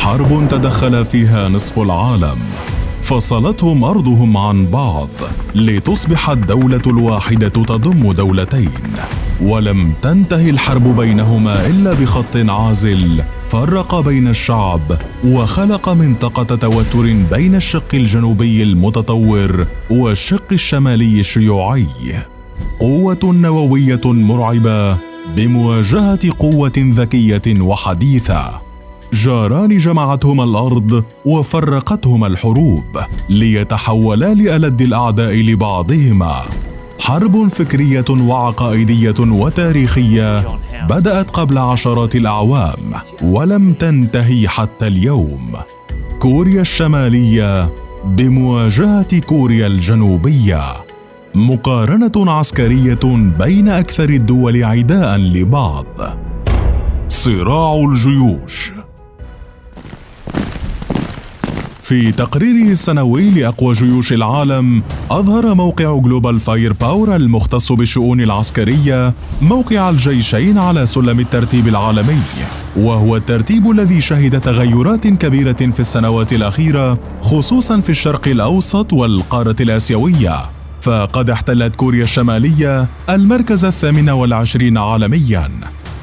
حرب تدخل فيها نصف العالم، فصلتهم أرضهم عن بعض لتصبح الدولة الواحدة تضم دولتين، ولم تنتهي الحرب بينهما إلا بخط عازل فرق بين الشعب وخلق منطقة توتر بين الشق الجنوبي المتطور والشق الشمالي الشيوعي. قوة نووية مرعبة بمواجهة قوة ذكية وحديثة، جاران جمعتهما الأرض وفرقتهما الحروب ليتحولا لألد الأعداء لبعضهما. حرب فكرية وعقائدية وتاريخية بدأت قبل عشرات الأعوام ولم تنتهي حتى اليوم. كوريا الشمالية بمواجهة كوريا الجنوبية، مقارنة عسكرية بين أكثر الدول عداء لبعض. صراع الجيوش. في تقريره السنوي لأقوى جيوش العالم، أظهر موقع جلوبال فاير باور المختص بالشؤون العسكرية موقع الجيشين على سلم الترتيب العالمي، وهو الترتيب الذي شهد تغيرات كبيرة في السنوات الأخيرة، خصوصاً في الشرق الأوسط والقارة الآسيوية. فقد احتلت كوريا الشمالية المركز 28 عالمياً،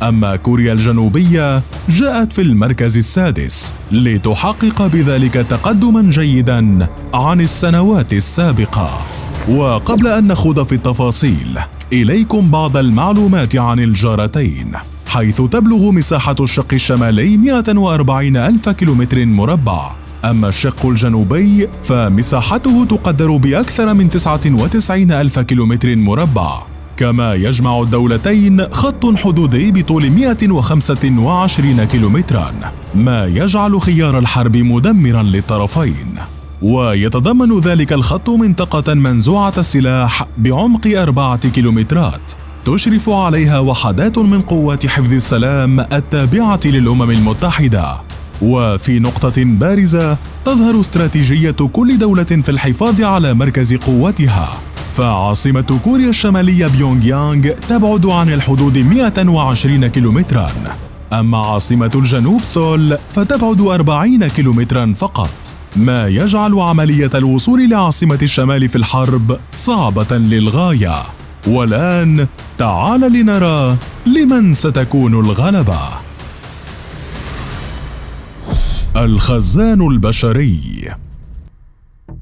أما كوريا الجنوبية جاءت في المركز السادس، لتحقق بذلك تقدماً جيداً عن السنوات السابقة. وقبل أن نخوض في التفاصيل، إليكم بعض المعلومات عن الجارتين، حيث تبلغ مساحة الشق الشمالي 140 ألف كيلومتر مربع، أما الشق الجنوبي فمساحته تقدر بأكثر من 99 ألف كيلومتر مربع. كما يجمع الدولتين خط حدودي بطول 125 كيلومتراً، ما يجعل خيار الحرب مدمراً للطرفين. ويتضمن ذلك الخط منطقة منزوعة السلاح بعمق 4 كيلومترات، تشرف عليها وحدات من قوات حفظ السلام التابعة للأمم المتحدة. وفي نقطة بارزة تظهر استراتيجية كل دولة في الحفاظ على مركز قوتها، فعاصمة كوريا الشمالية بيونغ يانغ تبعد عن الحدود 120 كيلومتراً، أما عاصمة الجنوب سول فتبعد 40 كيلومتراً فقط، ما يجعل عملية الوصول لعاصمة الشمال في الحرب صعبة للغاية. والآن تعال لنرى لمن ستكون الغلبة. الخزان البشري.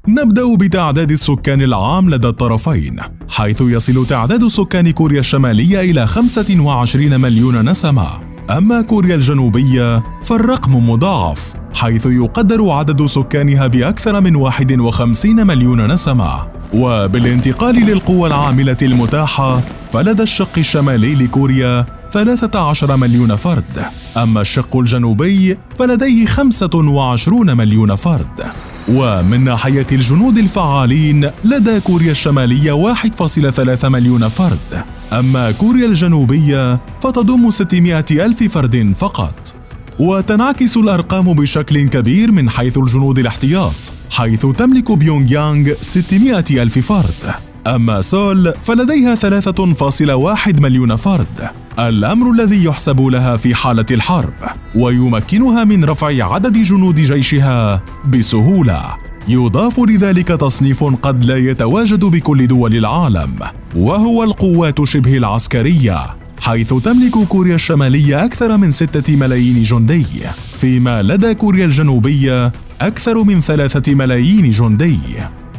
نبدأ بتعداد السكان العام لدى الطرفين، حيث يصل تعداد سكان كوريا الشمالية إلى 25 مليون نسمة، أما كوريا الجنوبية فالرقم مضاعف، حيث يقدر عدد سكانها بأكثر من 51 مليون نسمة. وبالانتقال للقوى العاملة المتاحة، فلدى الشق الشمالي لكوريا 13 مليون فرد، أما الشق الجنوبي فلديه 25 مليون فرد. ومن ناحية الجنود الفعالين لدى كوريا الشمالية 1.3 مليون فرد، أما كوريا الجنوبية فتضم 600 ألف فرد فقط. وتنعكس الأرقام بشكل كبير من حيث الجنود الاحتياط، حيث تملك بيونغ يانغ 600 ألف فرد، أما سول فلديها 3.1 مليون فرد، الأمر الذي يحسب لها في حالة الحرب ويمكنها من رفع عدد جنود جيشها بسهولة. يضاف لذلك تصنيف قد لا يتواجد بكل دول العالم، وهو القوات شبه العسكرية، حيث تملك كوريا الشمالية أكثر من 6 ملايين جندي، فيما لدى كوريا الجنوبية أكثر من 3 ملايين جندي.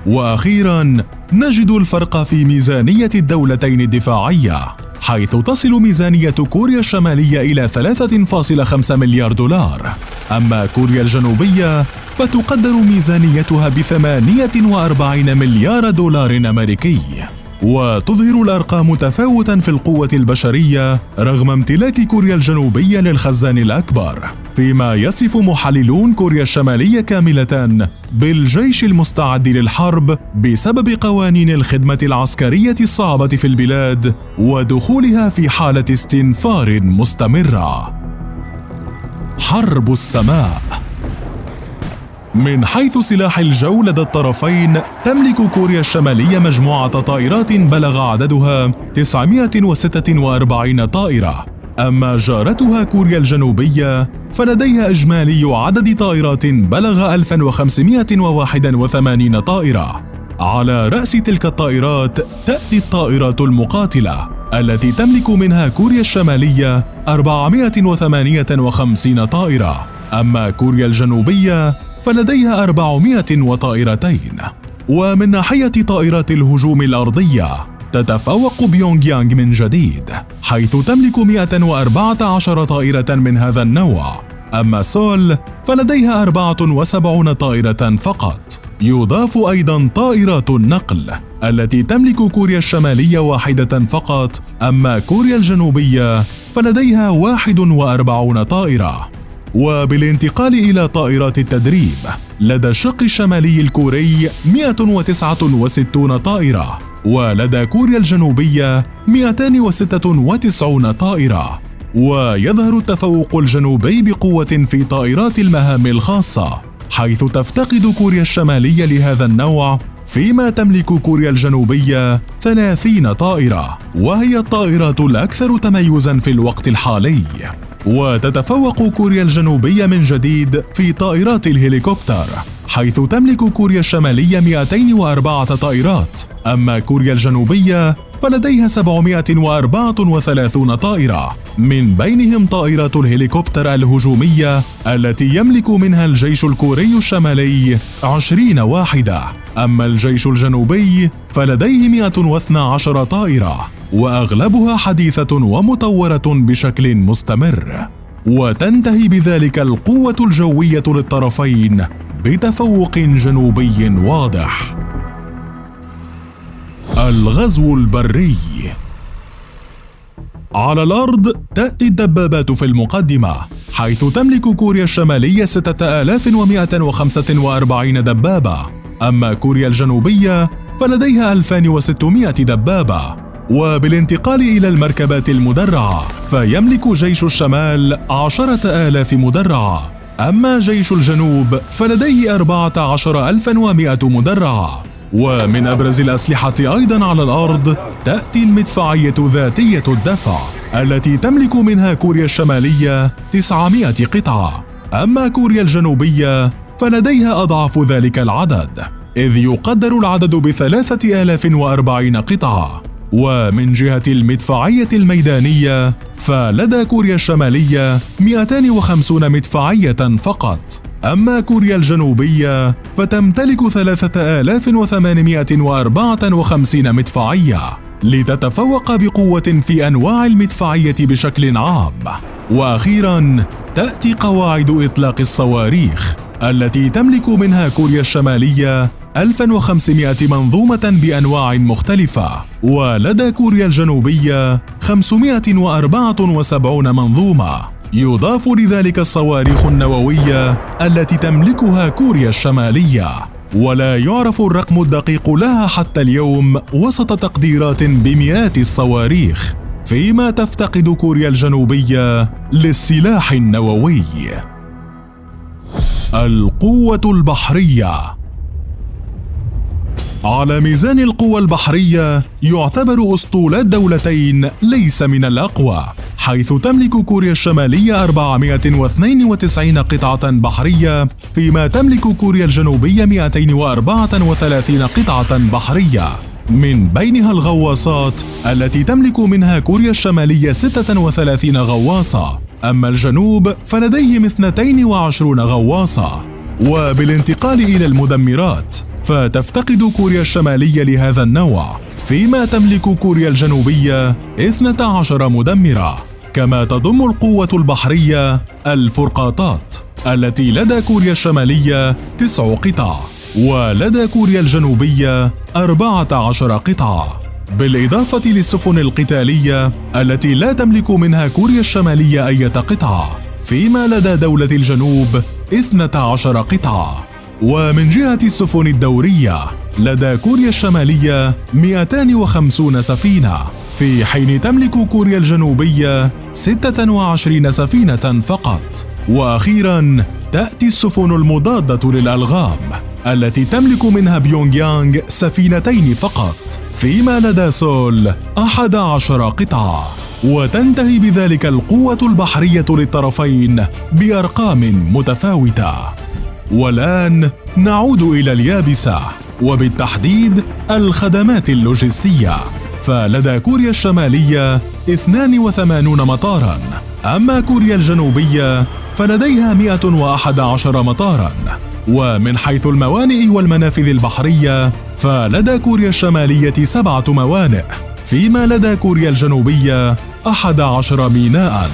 وأخيراً نجد الفرق في ميزانية الدولتين الدفاعية، حيث تصل ميزانية كوريا الشمالية إلى 3.5 مليار دولار، أما كوريا الجنوبية فتقدر ميزانيتها ب48 مليار دولار أمريكي. وتظهر الأرقام تفاوتاً في القوة البشرية رغم امتلاك كوريا الجنوبية للخزان الأكبر، فيما يصف محللون كوريا الشمالية كاملة بالجيش المستعد للحرب بسبب قوانين الخدمة العسكرية الصعبة في البلاد ودخولها في حالة استنفار مستمرة. حرب السماء. من حيث سلاح الجو لدى الطرفين، تملك كوريا الشمالية مجموعة طائرات بلغ عددها 946 طائرة، أما جارتها كوريا الجنوبية فلديها إجمالي عدد طائرات بلغ 1581 طائرة. على رأس تلك الطائرات تأتي الطائرات المقاتلة التي تملك منها كوريا الشمالية 458 طائرة، أما كوريا الجنوبية فلديها 400 طائرتين. ومن ناحية طائرات الهجوم الأرضية تتفوق بيونغ يانغ من جديد، حيث تملك 114 طائرة من هذا النوع، أما سول فلديها 74 طائرة فقط. يضاف أيضا طائرات النقل التي تملك كوريا الشمالية واحدة فقط، أما كوريا الجنوبية فلديها 41 طائرة. وبالانتقال إلى طائرات التدريب، لدى الشق الشمالي الكوري 169 طائرة، ولدى كوريا الجنوبية 296 طائرة. ويظهر التفوق الجنوبي بقوة في طائرات المهام الخاصة، حيث تفتقد كوريا الشمالية لهذا النوع، فيما تملك كوريا الجنوبية 30 طائرة، وهي الطائرات الأكثر تميزاً في الوقت الحالي. وتتفوق كوريا الجنوبية من جديد في طائرات الهليكوبتر، حيث تملك كوريا الشمالية 204 طائرات، أما كوريا الجنوبية فلديها 734 طائرة، من بينهم طائرة الهليكوبتر الهجومية التي يملك منها الجيش الكوري الشمالي 20 واحدة، أما الجيش الجنوبي فلديه 112 طائرة، وأغلبها حديثة ومطورة بشكل مستمر. وتنتهي بذلك القوة الجوية للطرفين بتفوق جنوبي واضح. الغزو البري. على الأرض تأتي الدبابات في المقدمة، حيث تملك كوريا الشمالية 6145 دبابة، أما كوريا الجنوبية فلديها 2600 دبابة. وبالانتقال إلى المركبات المدرعة، فيملك جيش الشمال 10,000 مدرعة، أما جيش الجنوب فلديه 14,100 مدرعة. ومن أبرز الأسلحة أيضاً على الأرض تأتي المدفعية ذاتية الدفع التي تملك منها كوريا الشمالية 900 قطعة، أما كوريا الجنوبية فلديها أضعاف ذلك العدد، إذ يقدر العدد ب3040 قطعة. ومن جهة المدفعية الميدانية فلدى كوريا الشمالية 250 مدفعية فقط، أما كوريا الجنوبية فتمتلك 3854 مدفعية، لتتفوق بقوة في أنواع المدفعية بشكل عام. وأخيراً تأتي قواعد إطلاق الصواريخ التي تملك منها كوريا الشمالية 1500 منظومة بأنواع مختلفة، ولدى كوريا الجنوبية 574 منظومة. يضاف لذلك الصواريخ النووية التي تملكها كوريا الشمالية، ولا يعرف الرقم الدقيق لها حتى اليوم، وسط تقديرات بمئات الصواريخ، فيما تفتقد كوريا الجنوبية للسلاح النووي. القوة البحرية. على ميزان القوى البحرية يعتبر أسطول الدولتين ليس من الأقوى، حيث تملك كوريا الشمالية 492 قطعة بحرية، فيما تملك كوريا الجنوبية 234 قطعة بحرية، من بينها الغواصات التي تملك منها كوريا الشمالية 36 غواصة، أما الجنوب فلديهم 22 غواصة. وبالانتقال إلى المدمرات، فتفتقد كوريا الشمالية لهذا النوع، فيما تملك كوريا الجنوبية 12 مدمرة. كما تضم القوة البحرية الفرقاطات التي لدى كوريا الشمالية 9 قطع، ولدى كوريا الجنوبية 14 قطعة، بالإضافة للسفن القتالية التي لا تملك منها كوريا الشمالية أي قطعة، فيما لدى دولة الجنوب 12 قطعة. ومن جهة السفن الدورية لدى كوريا الشمالية 250 سفينة، في حين تملك كوريا الجنوبية 26 سفينة فقط. وأخيراً تأتي السفن المضادة للألغام التي تملك منها بيونغ يانغ سفينتين فقط، فيما لدى سول 11 قطعة. وتنتهي بذلك القوة البحرية للطرفين بأرقام متفاوتة. والآن نعود إلى اليابسة، وبالتحديد الخدمات اللوجستية. فلدى كوريا الشمالية 82 مطاراً، أما كوريا الجنوبية فلديها 111 مطاراً. ومن حيث الموانئ والمنافذ البحرية فلدى كوريا الشمالية 7 موانئ، فيما لدى كوريا الجنوبية 11 ميناءً.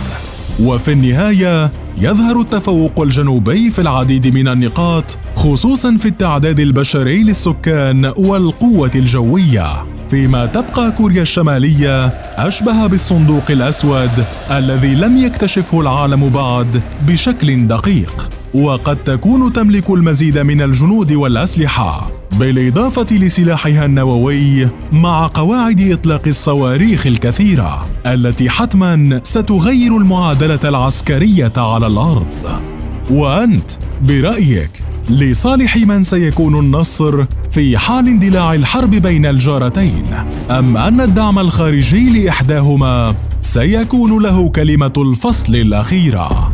وفي النهاية يظهر التفوق الجنوبي في العديد من النقاط، خصوصاً في التعداد البشري للسكان والقوة الجوية، فيما تبقى كوريا الشمالية أشبه بالصندوق الأسود الذي لم يكتشفه العالم بعد بشكل دقيق، وقد تكون تملك المزيد من الجنود والأسلحة بالإضافة لسلاحها النووي مع قواعد إطلاق الصواريخ الكثيرة التي حتماً ستغير المعادلة العسكرية على الأرض. وأنت برأيك لصالح من سيكون النصر في حال اندلاع الحرب بين الجارتين، أم أن الدعم الخارجي لإحداهما سيكون له كلمة الفصل الأخيرة؟